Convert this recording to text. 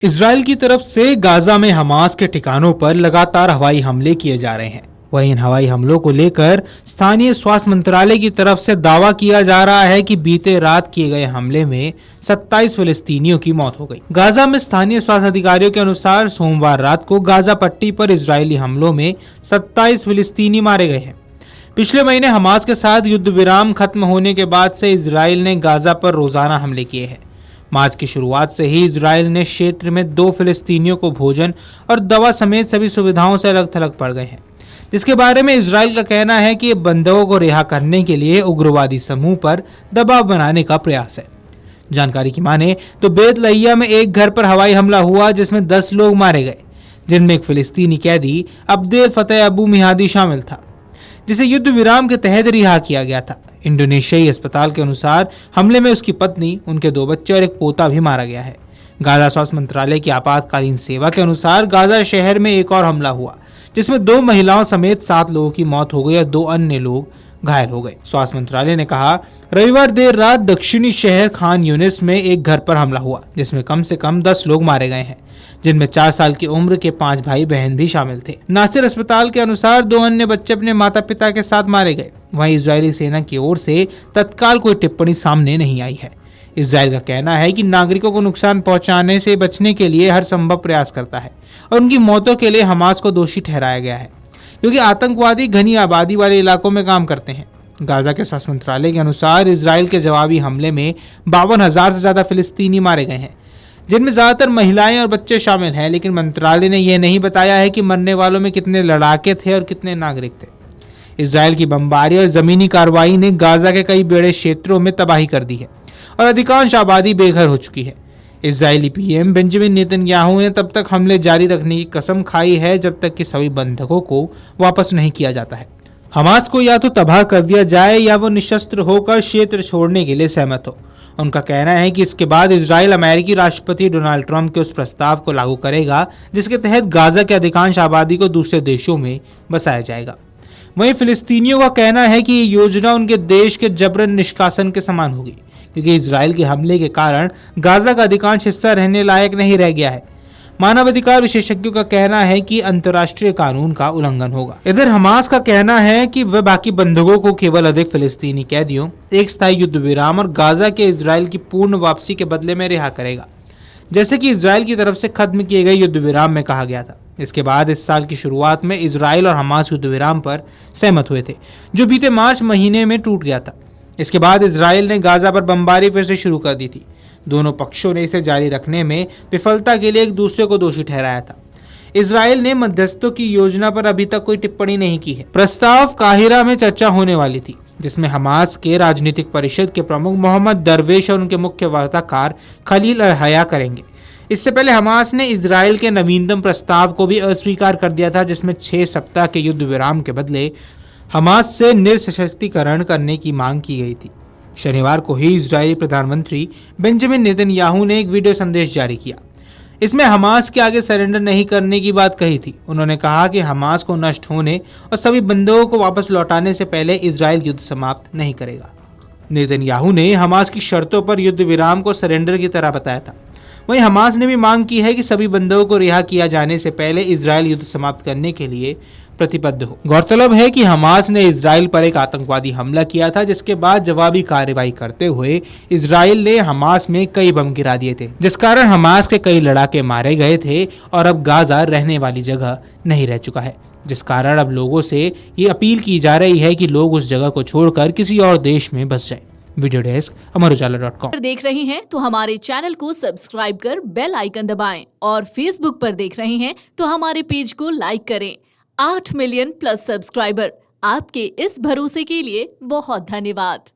Israel की तरफ से गाजा में हमास के ठिकानों पर लगातार हवाई हमले किए जा रहे हैं। वहीं इन हवाई हमलों को लेकर स्थानीय स्वास्थ्य मंत्रालय की तरफ से दावा किया जा रहा है कि बीते रात किए गए हमले में 27 फिलिस्तीनियों की मौत हो गई। गाजा में स्थानीय स्वास्थ्य अधिकारियों के अनुसार सोमवार रात को गाजा पट्टी पर इजरायली हमलों में 27 फिलिस्तीनी मारे गए हैं। पिछले महीने हमास के साथ युद्ध विराम खत्म होने के बाद से इजराइल ने गाजा पर रोजाना हमले किए हैं। मार्च की शुरुआत से ही इजराइल ने क्षेत्र में 2 फिलिस्तीनियों को भोजन और दवा समेत सभी सुविधाओं से अलग थलग पड़ गए हैं, जिसके बारे में इजराइल का कहना है कि ये बंधकों को रिहा करने के लिए उग्रवादी समूह पर दबाव बनाने का प्रयास है। जानकारी की माने तो बेत लहिया में एक घर पर हवाई हमला हुआ जिसमें 10 लोग मारे गए, जिनमें एक फिलिस्तीनी कैदी अब्देल फतेह अबू मिहादी शामिल था, जिसे युद्ध विराम के तहत रिहा किया गया था। इंडोनेशियाई अस्पताल के अनुसार हमले में उसकी पत्नी, उनके 2 बच्चे और एक पोता भी मारा गया है। गाजा स्वास्थ्य मंत्रालय की आपातकालीन सेवा के अनुसार गाजा शहर में एक और हमला हुआ, जिसमें 2 महिलाओं समेत 7 लोगों की मौत हो गई और 2 अन्य लोग घायल हो गए। स्वास्थ्य मंत्रालय ने कहा, रविवार देर रात दक्षिणी शहर खान यूनिस में एक घर पर हमला हुआ, जिसमें कम से कम 10 लोग मारे गए हैं, जिनमें 4 साल की उम्र के 5 भाई बहन भी शामिल थे। नासिर अस्पताल के अनुसार 2 अन्य बच्चे अपने माता पिता के साथ मारे गए। वहीं इजरायली सेना की ओर से तत्काल कोई टिप्पणी सामने नहीं आई है। इजराइल का कहना है कि नागरिकों को नुकसान पहुंचाने से बचने के लिए हर संभव प्रयास करता है और उनकी मौतों के लिए हमास को दोषी ठहराया गया है, क्योंकि आतंकवादी घनी आबादी वाले इलाकों में काम करते हैं। गाजा के स्वास्थ्य मंत्रालय के अनुसार इजराइल के जवाबी हमले में 52,000 से ज्यादा फिलिस्तीनी मारे गए हैं, जिनमें ज्यादातर महिलाएं और बच्चे शामिल हैं। लेकिन मंत्रालय ने यह नहीं बताया है कि मरने वालों में कितने लड़ाके थे और कितने नागरिक थे। इजराइल की बमबारी और जमीनी कार्रवाई ने गाजा के कई बड़े क्षेत्रों में तबाही कर दी है और अधिकांश आबादी बेघर हो चुकी है। इजरायली पीएम बेंजामिन नेतन्याहू ने तब तक हमले जारी रखने की कसम खाई है जब तक कि सभी बंधकों को वापस नहीं किया जाता है। हमास को या तो तबाह कर दिया जाए या वो निशस्त्र होकर क्षेत्र छोड़ने के लिए सहमत हो। उनका कहना है कि इसके बाद इजराइल अमेरिकी राष्ट्रपति डोनाल्ड ट्रंप के उस प्रस्ताव को लागू करेगा जिसके तहत गाजा के अधिकांश आबादी को दूसरे देशों में बसाया जाएगा। वहीं फिलिस्तीनियों का कहना है कि ये योजना उनके देश के जबरन निष्कासन के समान होगी, क्योंकि इजराइल के हमले के कारण गाजा का अधिकांश हिस्सा रहने लायक नहीं रह गया है। मानवाधिकार विशेषज्ञों का कहना है कि अंतर्राष्ट्रीय कानून का उल्लंघन होगा। इधर हमास का कहना है कि वह बाकी बंधकों को केवल अधिक फिलिस्तीनी कैदियों, एक स्थायी युद्ध विराम और गाजा के इजराइल की पूर्ण वापसी के बदले में रिहा करेगा, जैसे कि इजराइल की तरफ से खत्म किए गए युद्ध विराम में कहा गया था। इसके बाद इस साल की शुरुआत में इजराइल और हमास युद्ध विराम पर सहमत हुए थे, जो बीते मार्च महीने में टूट गया था। इसके बाद इजराइल ने गाजा पर बमबारी फिर से शुरू कर दी थी। दोनों पक्षों ने इसे जारी रखने में विफलता के लिए एक दूसरे को दोषी ठहराया था। इजराइल ने मध्यस्थों की योजना पर अभी तक कोई टिप्पणी नहीं की है। प्रस्ताव काहिरा में चर्चा होने वाली थी, जिसमें हमास के राजनीतिक परिषद के प्रमुख मोहम्मद दरवेश और उनके मुख्य वार्ताकार खलील अल हया करेंगे। इससे पहले हमास ने इजराइल के नवीनतम प्रस्ताव को भी अस्वीकार कर दिया था, जिसमें 6 सप्ताह के युद्ध विराम के बदले हमास से निरसशक्तिकरण करने की मांग की गई थी। शनिवार को ही इजरायली प्रधानमंत्री बेंजामिन नेतन्याहू ने एक वीडियो संदेश जारी किया। इसमें हमास के आगे सरेंडर नहीं करने की बात कही थी। उन्होंने कहा कि हमास को नष्ट होने और सभी बंधकों को वापस लौटाने से पहले इजराइल युद्ध समाप्त नहीं करेगा। नेतन्याहू ने हमास की शर्तों पर युद्ध विराम को सरेंडर की तरह बताया था। वहीं हमास ने भी मांग की है कि सभी बंधकों को रिहा किया जाने से पहले इजराइल युद्ध समाप्त करने के लिए प्रतिबद्ध हो। गौरतलब है कि हमास ने इजराइल पर एक आतंकवादी हमला किया था, जिसके बाद जवाबी कार्रवाई करते हुए इजराइल ने हमास में कई बम गिरा दिए थे, जिस कारण हमास के कई लड़ाके मारे गए थे और अब गाजा रहने वाली जगह नहीं रह चुका है, जिस कारण अब लोगों से ये अपील की जा रही है कि लोग उस जगह को छोड़कर किसी और देश में बस जाएं। वीडियो डेस्क अमरउजाला.com। देख रहे हैं तो हमारे चैनल को सब्सक्राइब कर बेल आइकन दबाएं और फेसबुक पर देख रहे हैं तो हमारे पेज को लाइक करें। 8 मिलियन प्लस सब्सक्राइबर, आपके इस भरोसे के लिए बहुत धन्यवाद।